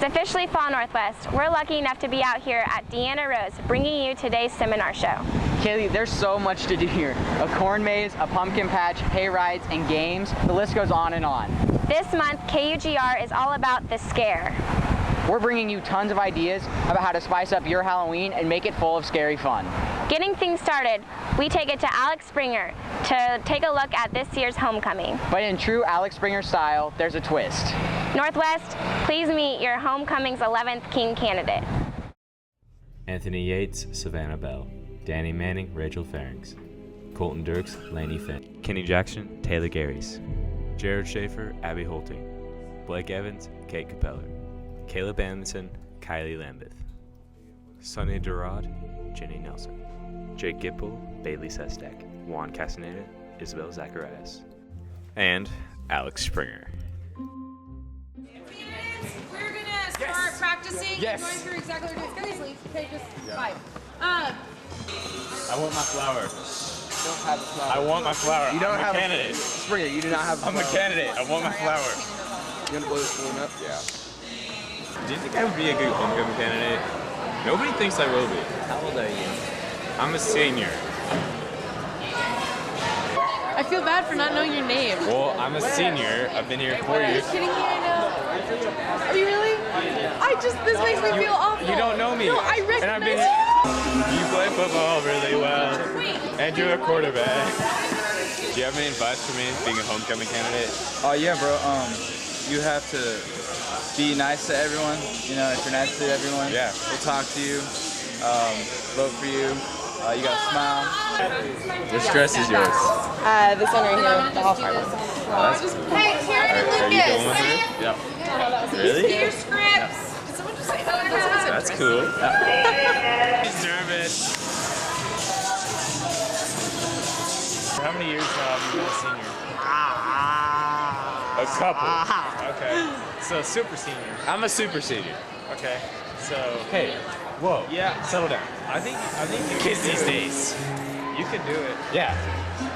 officially fall, Northwest. We're lucky enough to be out here at Deanna Rose, bringing you today's seminar show. Kaylee, there's so much to do here. A corn maze, a pumpkin patch, hay rides, and games. The list goes on and on. This month, KUGR is all about the scare. We're bringing you tons of ideas about how to spice up your Halloween and make it full of scary fun. Getting things started, we take it to Alex Springer to take a look at this year's homecoming. But in true Alex Springer style, there's a twist. Northwest, please meet your homecoming's 11th King candidate. Anthony Yates, Savannah Bell. Danny Manning, Rachel Ferrings. Colton Dirks, Laney Finn. Kenny Jackson, Taylor Garys. Jared Schaefer, Abby Holting. Blake Evans, Kate Capeller. Caleb Amundsen, Kylie Lambeth. Sonia Durad, Jenny Nelson. Jake Gipple, Bailey Sestak. Juan Castaneda, Isabel Zacharias. And Alex Springer. We're gonna start practicing. Yes. Going through exactly what we're doing. It's gonna be sleep. Okay, just vibe. I want my flower. You don't have a flower. I want my flower. You don't I'm have a candidate. Springer, you do not have a I'm a flower. candidate. I want my flower. You want to blow this balloon up? Yeah. Do you think I would be a good homecoming candidate? Nobody thinks I will be. How old are you? I'm a senior. I feel bad for not knowing your name. Well, I'm a senior. I've been here 4 Are you years. kidding me? I know. Are you really? This makes me feel awful. You don't know me. No, I recognize And I've been You play football really well. And you're a quarterback. Do you have any advice for me being a homecoming candidate? Oh yeah, bro. You have to be nice to everyone. You know, if you're nice to everyone, Yeah. we'll talk to you, vote for you. You gotta smile. Which dress is yours? This one right here, the All-Stars. Hey, Karen and Are you Lucas. going with it? Yeah. Really? Your scripts. Did someone just say that? That's cool. He's nervous. How many years now have you been a senior? A couple. Okay. So super senior. I'm a super senior. Okay. So. Hey. Whoa. Yeah. Settle down. I think you kids these days. You can do it. Yeah.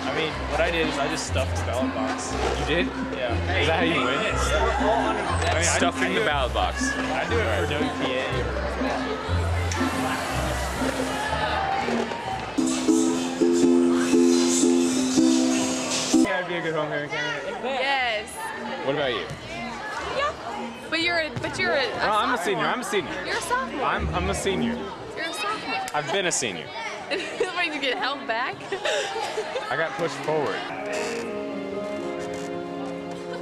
I mean, what I did is I just stuffed the ballot box. You did? Yeah. Is that how you win? I mean, stuffing the ballot box. I do it for WPA. Yeah, I'd be a good homecoming candidate. Yes. What about you? Yeah. But you're a No, I'm a senior. I'm a senior. You're a sophomore. I'm a senior. You're a sophomore. I've been a senior. Wait, you get held back? I got pushed forward.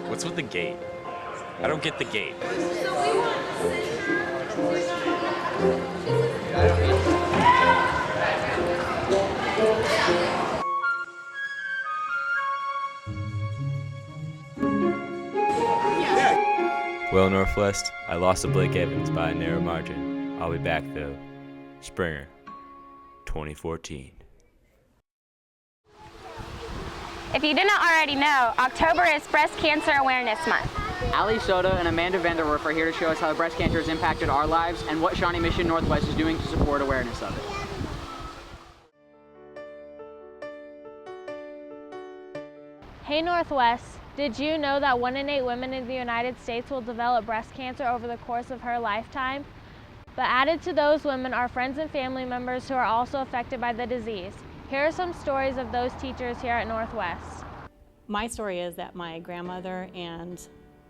What's with the gate? I don't get the gate. Well, Northwest, I lost to Blake Evans by a narrow margin. I'll be back, though. Springer, 2014. If you didn't already know, October is Breast Cancer Awareness Month. Ali Soda and Amanda Vanderwerf are here to show us how breast cancer has impacted our lives and what Shawnee Mission Northwest is doing to support awareness of it. Hey Northwest, did you know that 1 in 8 women in the United States will develop breast cancer over the course of her lifetime? But added to those women are friends and family members who are also affected by the disease. Here are some stories of those teachers here at Northwest. My story is that my grandmother and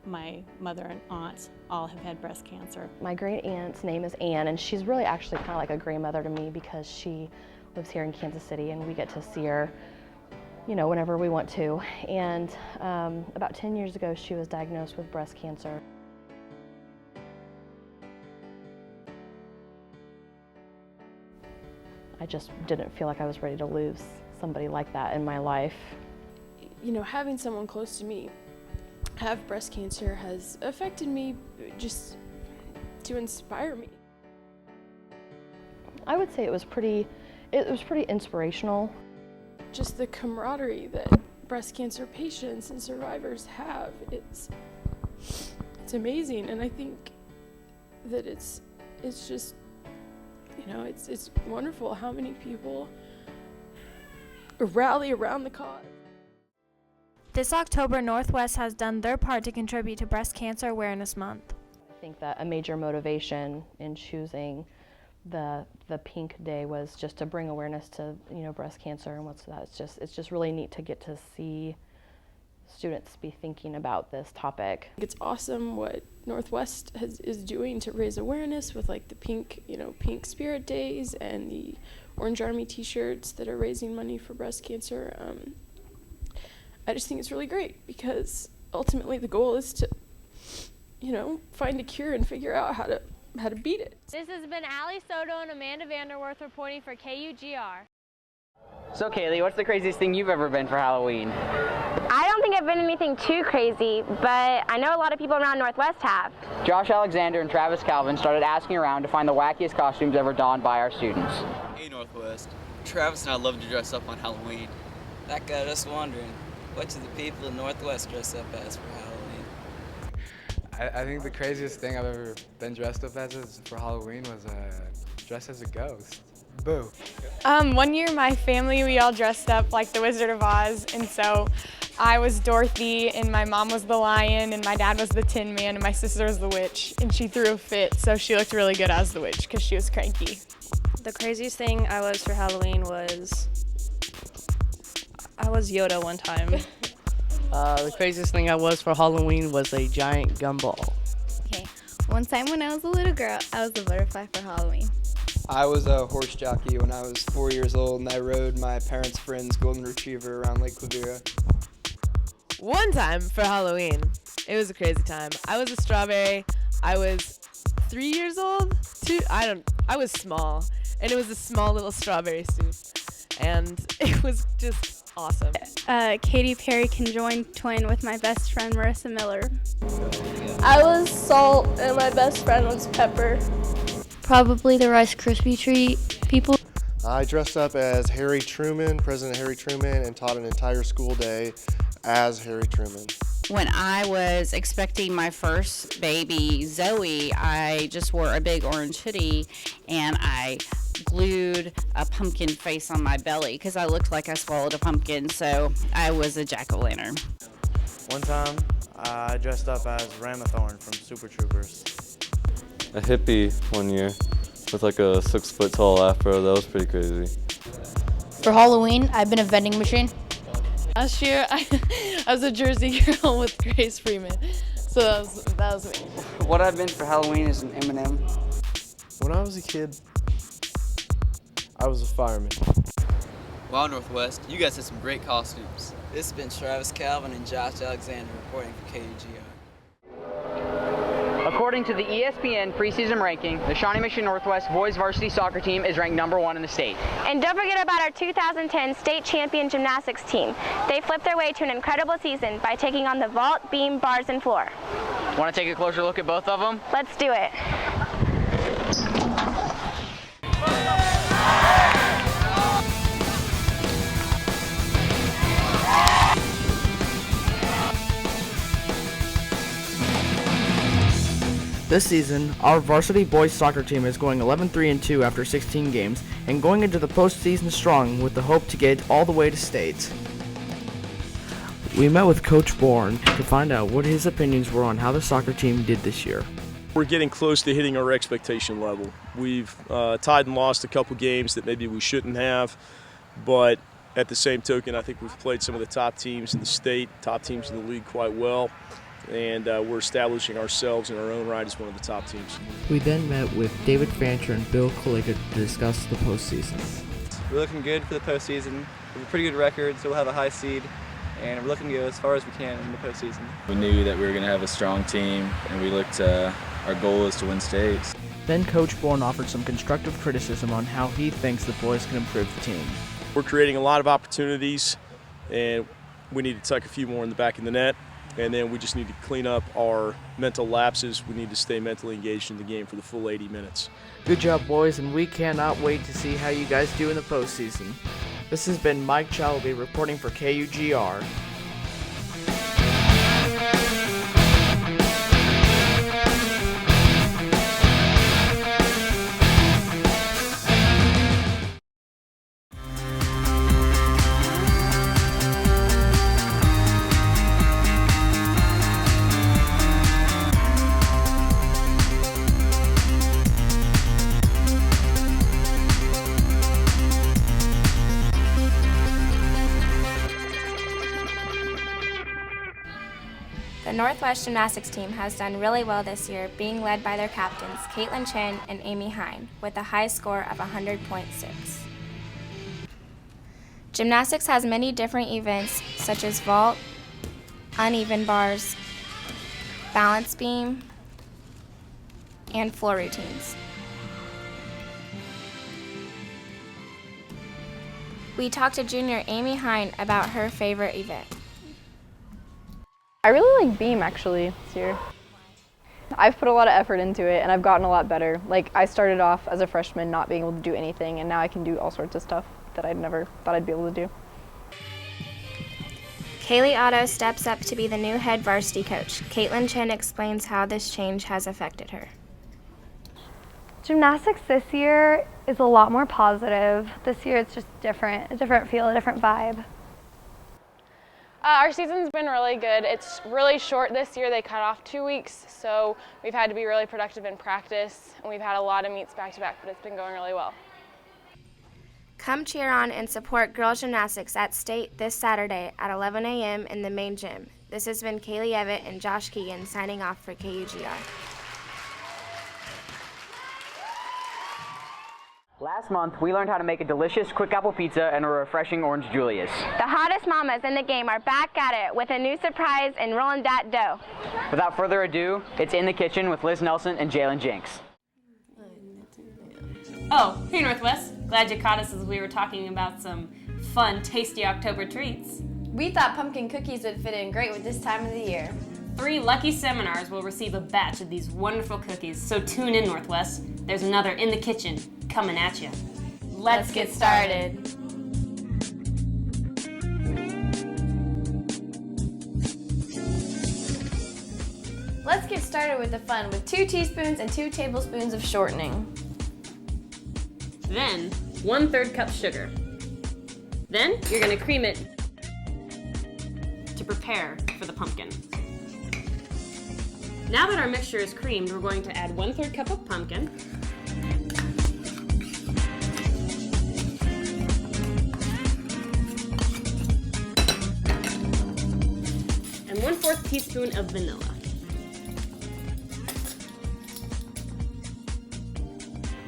my mother and aunt all have had breast cancer. My great aunt's name is Anne, and she's really actually kind of like a grandmother to me because she lives here in Kansas City and we get to see her, you know, whenever we want to. And about 10 years ago, she was diagnosed with breast cancer. I just didn't feel like I was ready to lose somebody like that in my life. You know, having someone close to me have breast cancer has affected me just to inspire me. I would say it was pretty inspirational. Just the camaraderie that breast cancer patients and survivors have, it's amazing, and I think that it's just, you know, it's wonderful how many people rally around the cause. This October, Northwest has done their part to contribute to Breast Cancer Awareness Month. think that a major motivation in choosing the pink day was just to bring awareness to, you know, breast cancer and what's that. It's just really neat to get to see students be thinking about this topic. It's awesome what Northwest is doing to raise awareness with like the pink spirit days and the Orange Army t-shirts that are raising money for breast cancer. I just think it's really great because ultimately the goal is to, you know, find a cure and figure out how to beat it. This has been Allie Soto and Amanda Vanderwerth reporting for KUGR. So Kaylee, what's the craziest thing you've ever been for Halloween? I don't think I've been anything too crazy, but I know a lot of people around Northwest have. Josh Alexander and Travis Calvin started asking around to find the wackiest costumes ever donned by our students. Hey Northwest, Travis and I love to dress up on Halloween. That got us wondering, what do the people in Northwest dress up as for Halloween? I think the craziest thing I've ever been dressed up as for Halloween was dressed as a ghost. Boo. One year my family, we all dressed up like the Wizard of Oz, and so I was Dorothy and my mom was the lion and my dad was the Tin Man and my sister was the witch, and she threw a fit, so she looked really good as the witch because she was cranky. The craziest thing I was for Halloween was I was Yoda one time. The craziest thing I was for Halloween was a giant gumball. Okay, one time when I was a little girl, I was a butterfly for Halloween. I was a horse jockey when I was 4 years old, and I rode my parents' friend's golden retriever around Lake KUGR. One time for Halloween, it was a crazy time. I was a strawberry. I was 3 years old. I was small, and it was a small little strawberry suit, and it was just awesome. Katy Perry Conjoined Twin with my best friend Marissa Miller. I was Salt and my best friend was Pepper. Probably the Rice Krispie treat people. I dressed up as Harry Truman, President Harry Truman, and taught an entire school day as Harry Truman. When I was expecting my first baby, Zoe, I just wore a big orange hoodie and I glued a pumpkin face on my belly because I looked like I swallowed a pumpkin, so I was a jack-o'-lantern. One time, I dressed up as Ramathorn from Super Troopers. A hippie one year with like a 6-foot tall afro. That was pretty crazy. For Halloween, I've been a vending machine. Last year, I was a Jersey girl with Grace Freeman, so that was me. What I've been for Halloween is an M&M. When I was a kid, I was a fireman. Wow, Northwest, you guys had some great costumes. This has been Travis Calvin and Josh Alexander reporting for KUGR. According to the ESPN preseason ranking, the Shawnee Mission Northwest boys varsity soccer team is ranked #1 in the state. And don't forget about our 2010 state champion gymnastics team. They flipped their way to an incredible season by taking on the vault, beam, bars, and floor. Want to take a closer look at both of them? Let's do it. This season, our varsity boys soccer team is going 11-3-2 after 16 games and going into the postseason strong with the hope to get all the way to state. We met with Coach Bourne to find out what his opinions were on how the soccer team did this year. We're getting close to hitting our expectation level. We've tied and lost a couple games that maybe we shouldn't have, but at the same token, I think we've played some of the top teams in the state, top teams in the league quite well. And we're establishing ourselves in our own right as one of the top teams. We then met with David Fancher and Bill Kalika to discuss the postseason. We're looking good for the postseason. We have a pretty good record, so we'll have a high seed, and we're looking to go as far as we can in the postseason. We knew that we were going to have a strong team, and we looked. Our goal is to win states. Then Coach Bourne offered some constructive criticism on how he thinks the boys can improve the team. We're creating a lot of opportunities, and we need to tuck a few more in the back of the net. And then we just need to clean up our mental lapses. We need to stay mentally engaged in the game for the full 80 minutes. Good job, boys, and we cannot wait to see how you guys do in the postseason. This has been Mike Chalby reporting for KUGR. Northwest gymnastics team has done really well this year, being led by their captains, Caitlin Chen and Amy Hine, with a high score of 100.6. Gymnastics has many different events, such as vault, uneven bars, balance beam, and floor routines. We talked to junior Amy Hine about her favorite event. I really like beam actually this year. I've put a lot of effort into it and I've gotten a lot better. Like I started off as a freshman not being able to do anything, and now I can do all sorts of stuff that I'd never thought I'd be able to do. Kaylee Otto steps up to be the new head varsity coach. Caitlin Chen explains how this change has affected her. Gymnastics this year is a lot more positive. This year it's just different, a different feel, a different vibe. Our season's been really good. It's really short this year. They cut off 2 weeks, so we've had to be really productive in practice, and we've had a lot of meets back-to-back, but it's been going really well. Come cheer on and support girls gymnastics at State this Saturday at 11 a.m. in the main gym. This has been Kaylee Evett and Josh Keegan signing off for KUGR. Last month, we learned how to make a delicious quick apple pizza and a refreshing orange Julius. The hottest mamas in the game are back at it with a new surprise in rolling that dough. Without further ado, it's In the Kitchen with Liz Nelson and Jalen Jinks. Oh, hey Northwest. Glad you caught us as we were talking about some fun, tasty October treats. We thought pumpkin cookies would fit in great with this time of the year. 3 lucky seminars will receive a batch of these wonderful cookies, so tune in, Northwest. There's another In the Kitchen coming at you. Let's get started. Let's get started with the fun with 2 teaspoons and 2 tablespoons of shortening. Then, 1/3 cup sugar. Then, you're gonna cream it to prepare for the pumpkin. Now that our mixture is creamed, we're going to add 1/3 cup of pumpkin, and 1/4 teaspoon of vanilla.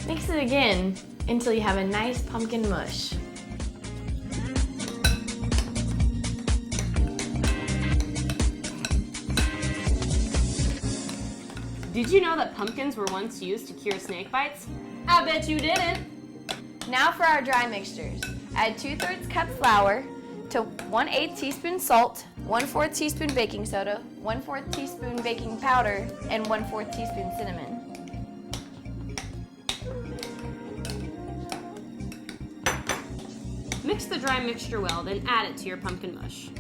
Mix it again until you have a nice pumpkin mush. Did you know that pumpkins were once used to cure snake bites? I bet you didn't. Now for our dry mixtures. Add 2/3 cup flour to 1/8 teaspoon salt, 1/4 teaspoon baking soda, 1/4 teaspoon baking powder, and 1/4 teaspoon cinnamon. Mix the dry mixture well, then add it to your pumpkin mush.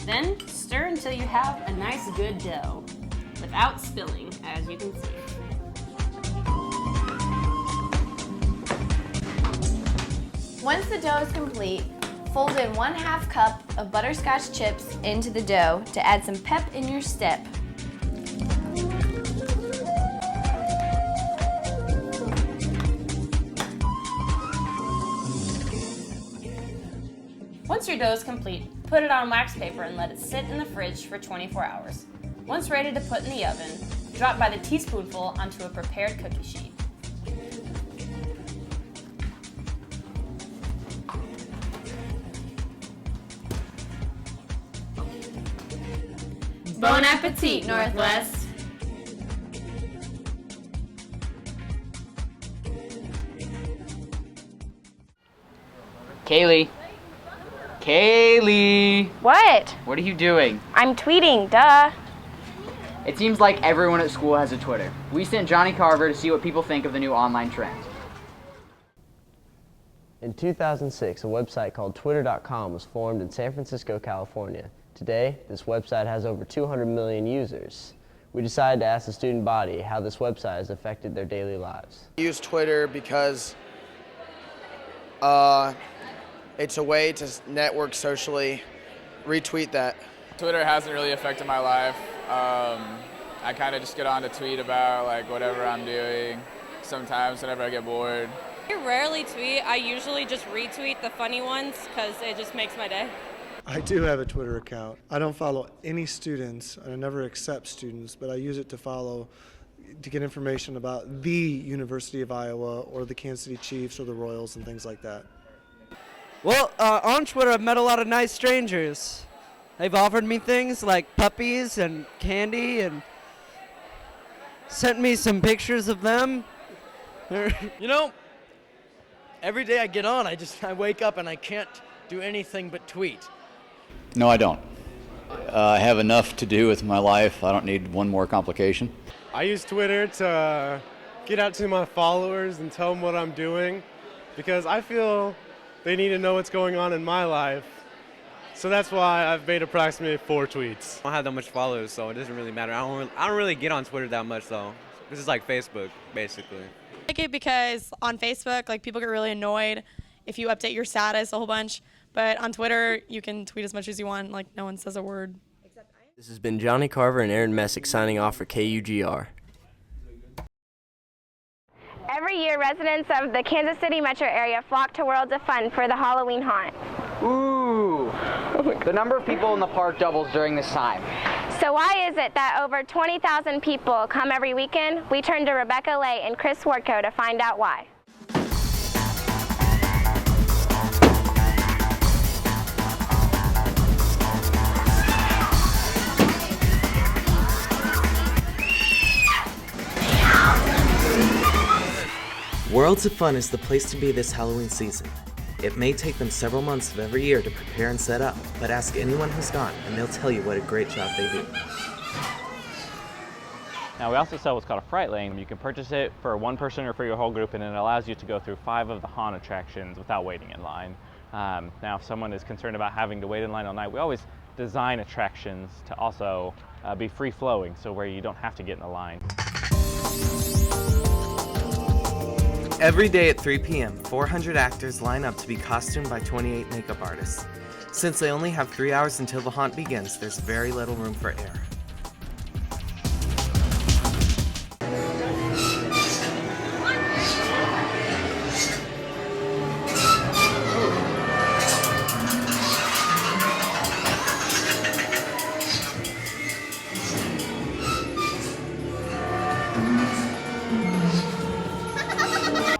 Then stir until you have a nice good dough, without spilling, as you can see. Once the dough is complete, fold in 1/2 cup of butterscotch chips into the dough to add some pep in your step. Once your dough is complete, put it on wax paper and let it sit in the fridge for 24 hours. Once ready to put in the oven, drop by the teaspoonful onto a prepared cookie sheet. Bon appetit, Northwest! Kaylee. Kaylee! What? What are you doing? I'm tweeting, duh. It seems like everyone at school has a Twitter. We sent Johnny Carver to see what people think of the new online trend. In 2006, a website called Twitter.com was formed in San Francisco, California. Today, this website has over 200 million users. We decided to ask the student body how this website has affected their daily lives. I use Twitter because it's a way to network socially. Retweet that. Twitter hasn't really affected my life. I kind of just get on to tweet about like whatever I'm doing. sometimes whenever I get bored. I rarely tweet. I usually just retweet the funny ones because it just makes my day. I do have a Twitter account. I don't follow any students, and I never accept students, but I use it to get information about the University of Iowa or the Kansas City Chiefs or the Royals and things like that. Well, on Twitter, I've met a lot of nice strangers. They've offered me things like puppies and candy and sent me some pictures of them. You know, every day I get on, I wake up and I can't do anything but tweet. No, I don't. I have enough to do with my life. I don't need one more complication. I use Twitter to get out to my followers and tell them what I'm doing because I feel they need to know what's going on in my life. So that's why I've made approximately 4 tweets. I don't have that much followers, so it doesn't really matter. I don't really get on Twitter that much, though. This is like Facebook, basically. I like it because on Facebook, like, people get really annoyed if you update your status a whole bunch. But on Twitter, you can tweet as much as you want. Like, no one says a word. This has been Johnny Carver and Aaron Messick signing off for KUGR. Every year, residents of the Kansas City metro area flock to Worlds of Fun for the Halloween haunt. Ooh, the number of people in the park doubles during this time. So why is it that over 20,000 people come every weekend? We turn to Rebecca Lay and Chris Wardco to find out why. Worlds of Fun is the place to be this Halloween season. It may take them several months of every year to prepare and set up, but ask anyone who's gone and they'll tell you what a great job they do. Now we also sell what's called a Fright Lane. You can purchase it for one person or for your whole group, and it allows you to go through 5 of the haunt attractions without waiting in line. Now if someone is concerned about having to wait in line all night, we always design attractions to also be free-flowing, so where you don't have to get in a line. Every day at 3 p.m., 400 actors line up to be costumed by 28 makeup artists. Since they only have 3 hours until the haunt begins, there's very little room for error.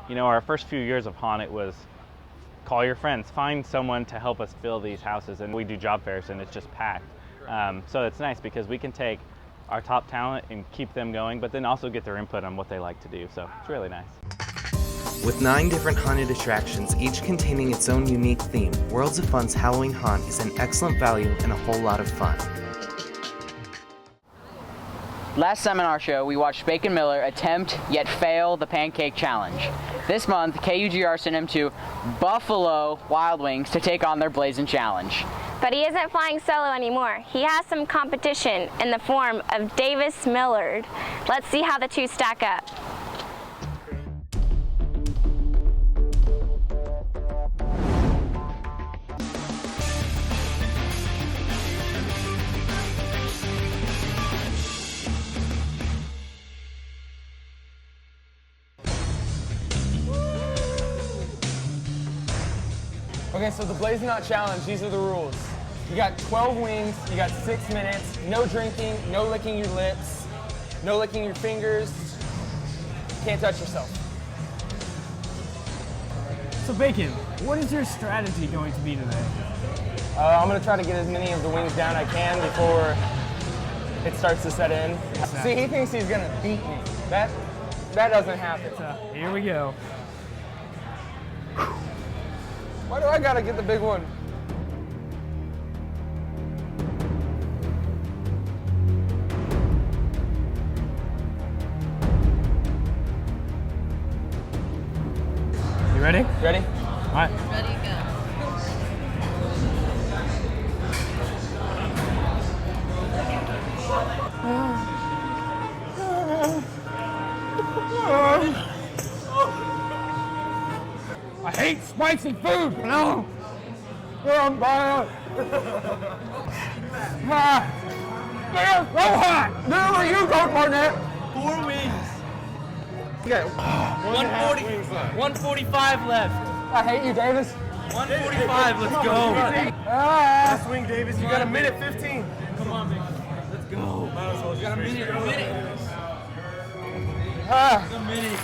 You know, our first few years of haunt, it was call your friends, find someone to help us fill these houses, and we do job fairs and it's just packed. So it's nice because we can take our top talent and keep them going, but then also get their input on what they like to do, so it's really nice. With 9 different haunted attractions, each containing its own unique theme, Worlds of Fun's Halloween Haunt is an excellent value and a whole lot of fun. Last seminar show, we watched Bacon Miller attempt yet fail the pancake challenge. This month, KUGR sent him to Buffalo Wild Wings to take on their Blazing Challenge. But he isn't flying solo anymore. He has some competition in the form of Davis Millard. Let's see how the two stack up. Okay, so the Blazing Hot Challenge, these are the rules. You got 12 wings, you got 6 minutes, no drinking, no licking your lips, no licking your fingers, can't touch yourself. So Bacon, what is your strategy going to be today? I'm gonna try to get as many of the wings down I can before it starts to set in. See, he thinks he's gonna beat me. That doesn't happen. Here we go. Why do I gotta get the big one? You ready? Ready? All right. Ready, go. I hate spicy food, no! I'm bad. They're so hot! There you go, Barnett! 4 wings. We got 140, 145 left. I hate you, Davis. 145, let's go. Last swing, Davis. You got a minute 15. Come on, man. Let's go. You got a minute. A minute.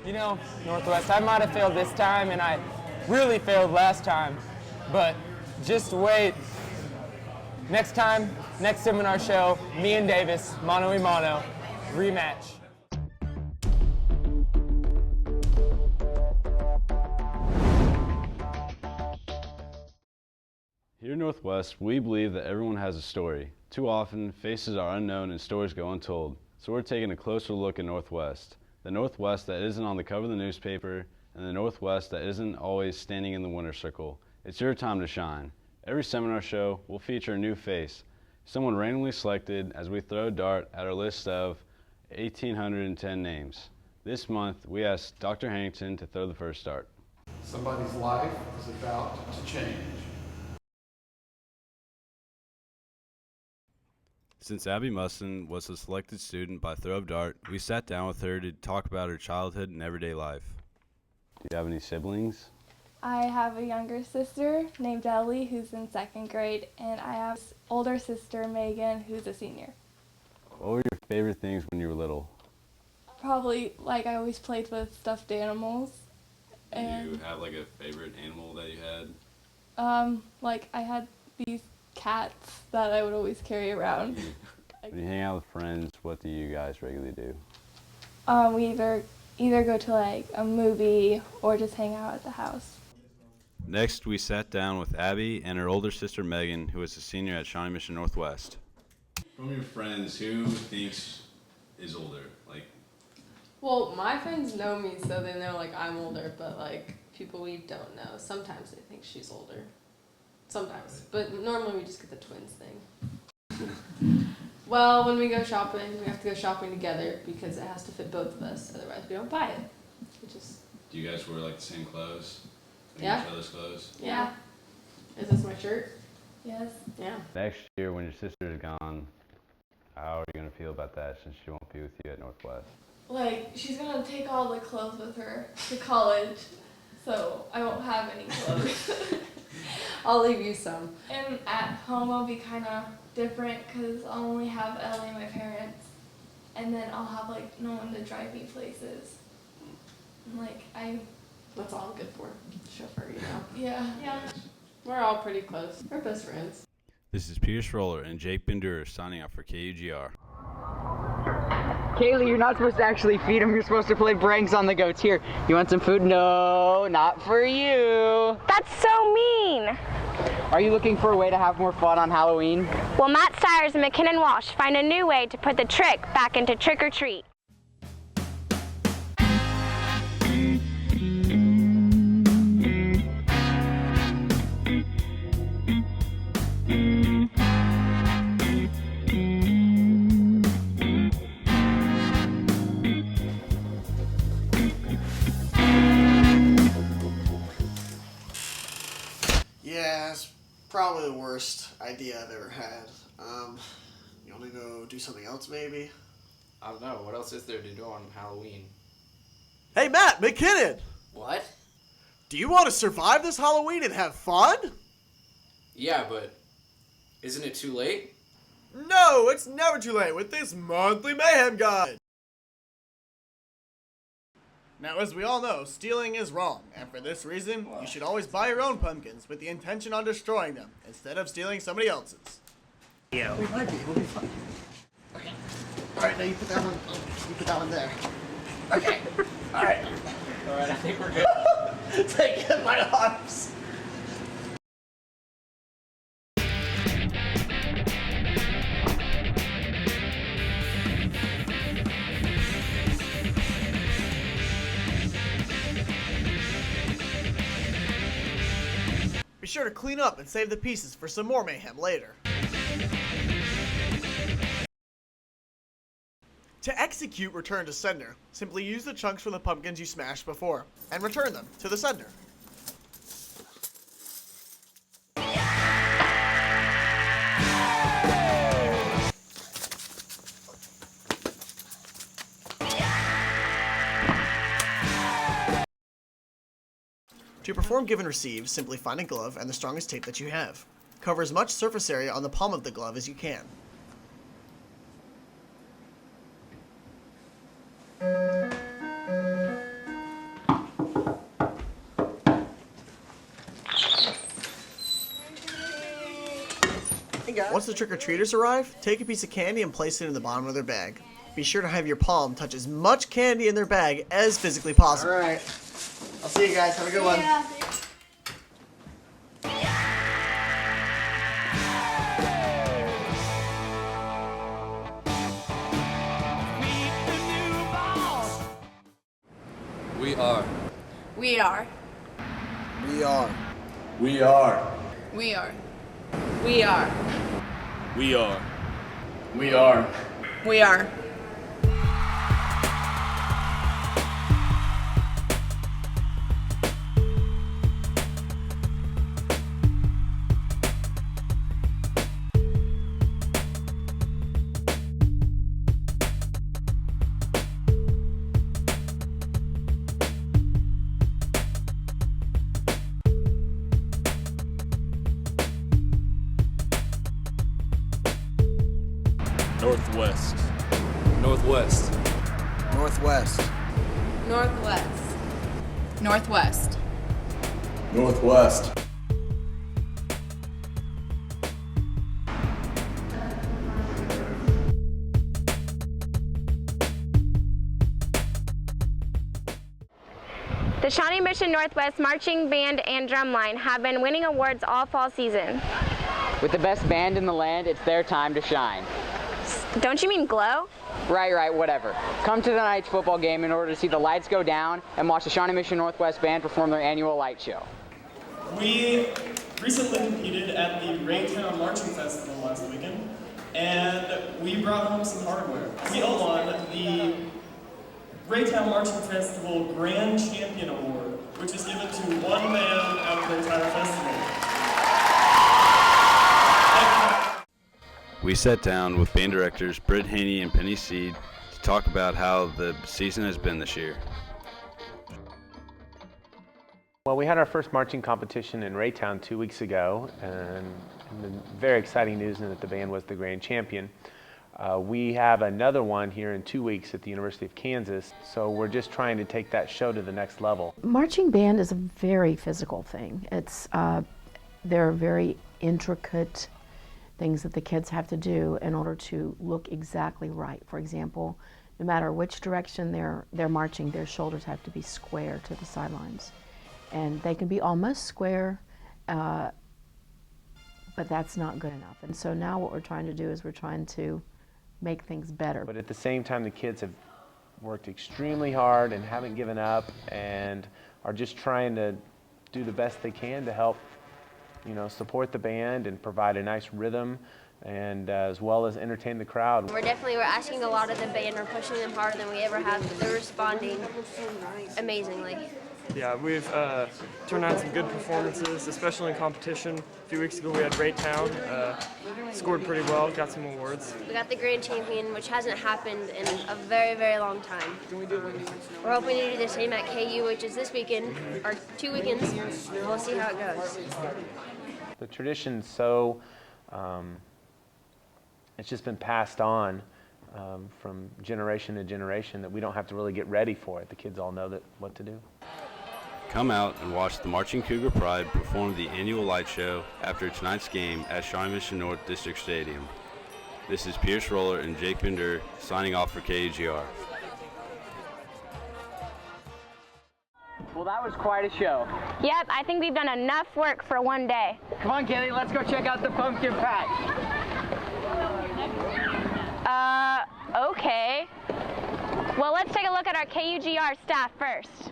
You know, Northwest, I might have failed this time, and I really failed last time. But just wait. Next time, next seminar show, me and Davis, mano a mano, rematch. Here at Northwest, we believe that everyone has a story. Too often, faces are unknown and stories go untold. So we're taking a closer look at Northwest. The Northwest that isn't on the cover of the newspaper, and the Northwest that isn't always standing in the winner's circle. It's your time to shine. Every seminar show will feature a new face, someone randomly selected as we throw a dart at our list of 1,810 names. This month, we asked Dr. Harrington to throw the first dart. Somebody's life is about to change. Since Abby Musson was a selected student by throw of dart, we sat down with her to talk about her childhood and everyday life. Do you have any siblings? I have a younger sister named Ellie who's in 2nd grade, and I have an older sister, Megan, who's a senior. What were your favorite things when you were little? Probably, like, I always played with stuffed animals. Do And, you have like a favorite animal that you had? like, I had these cats that I would always carry around. When you hang out with friends, what do you guys regularly do? We either go to, like, a movie or just hang out at the house. Next, we sat down with Abby and her older sister Megan, who is a senior at Shawnee Mission Northwest. From your friends, who thinks is older? Like, well, my friends know me, so they know like I'm older, but like people we don't know, sometimes they think she's older. Sometimes, but normally we just get the twins thing. Well, when we go shopping, we have to go shopping together because it has to fit both of us. Otherwise, we don't buy it. We just. do you guys wear like the same clothes? Like Yeah. each other's clothes? Yeah. Is this my shirt? Yes. Yeah. Next year, when your sister is gone, how are you going to feel about that since she won't be with you at Northwest? Like, she's gonna take all the clothes with her to college, so I won't have any clothes. I'll leave you some. And at home I'll be kind of different because I'll only have Ellie and my parents, and then I'll have like no one to drive me places. And, like, That's all I'm good for. Chauffeur, you know. Yeah. Yeah. We're all pretty close. We're best friends. This is Pierce Roller and Jake Bender signing out for KUGR. Kaylee, you're not supposed to actually feed them. You're supposed to play pranks on the goats. Here, you want some food? No, not for you. That's so mean. Are you looking for a way to have more fun on Halloween? Well, Matt Stires and McKinnon Walsh find a new way to put the trick back into trick or treat. Yeah, it's probably the worst idea I've ever had. You want to go do something else, maybe? I don't know. What else is there to do on Halloween? Hey, Matt, McKinnon! What? Do you want to survive this Halloween and have fun? Yeah, but isn't it too late? No, it's never too late with this monthly mayhem guide. Now, as we all know, stealing is wrong, and for this reason, you should always buy your own pumpkins with the intention on destroying them, instead of stealing somebody else's. Yeah. We might be, we'll be fine. Okay. Alright, now you put that one there. Okay. Alright. Alright, I think we're good. Take it, my arms. Be sure to clean up and save the pieces for some more mayhem later. To execute return to sender, simply use the chunks from the pumpkins you smashed before, and return them to the sender. To perform give and receive, simply find a glove and the strongest tape that you have. Cover as much surface area on the palm of the glove as you can. Once the trick-or-treaters arrive, take a piece of candy and place it in the bottom of their bag. Be sure to have your palm touch as much candy in their bag as physically possible. Alright. I'll see you guys. Have a good one. We are. We are. We are. We are. We are. We are. We are. We are. We are. Northwest. Northwest. Northwest. Northwest. Northwest. Northwest. The Shawnee Mission Northwest Marching Band and Drumline have been winning awards all fall season. With the best band in the land, it's their time to shine. Don't you mean glow? Right, whatever. Come to tonight's football game in order to see the lights go down and watch the Shawnee Mission Northwest Band perform their annual light show. We recently competed at the Raytown Marching Festival last weekend, and we brought home some hardware. We won the Raytown Marching Festival Grand Champion Award, which is given to one man out of the entire festival. We sat down with band directors Britt Haney and Penny Seed to talk about how the season has been this year. Well, we had our first marching competition in Raytown 2 weeks ago, and the very exciting news is that the band was the grand champion. We have another one here in 2 weeks at the University of Kansas, so we're just trying to take that show to the next level. Marching band is a very physical thing. There are very intricate things that the kids have to do in order to look exactly right. For example, no matter which direction they're marching, their shoulders have to be square to the sidelines. And they can be almost square, but that's not good enough. And so now what we're trying to do is we're trying to make things better. But at the same time, the kids have worked extremely hard and haven't given up and are just trying to do the best they can to help support the band and provide a nice rhythm and as well as entertain the crowd. We're asking a lot of the band. We're pushing them harder than we ever have. They're responding amazingly. Yeah, we've turned out some good performances, especially in competition. A few weeks ago we had Raytown, scored pretty well, got some awards. We got the grand champion, which hasn't happened in a very, very long time. We're hoping to do the same at KU, which is this weekend, or 2 weekends. We'll see how it goes. The tradition's so, it's just been passed on from generation to generation that we don't have to really get ready for it. The kids all know what to do. Come out and watch the Marching Cougar Pride perform the annual light show after tonight's game at Shawnee Mission North District Stadium. This is Pierce Roller and Jake Bender signing off for KUGR. Well, that was quite a show. Yep, I think we've done enough work for one day. Come on, Kelly, let's go check out the pumpkin patch. Okay. Well, let's take a look at our KUGR staff first.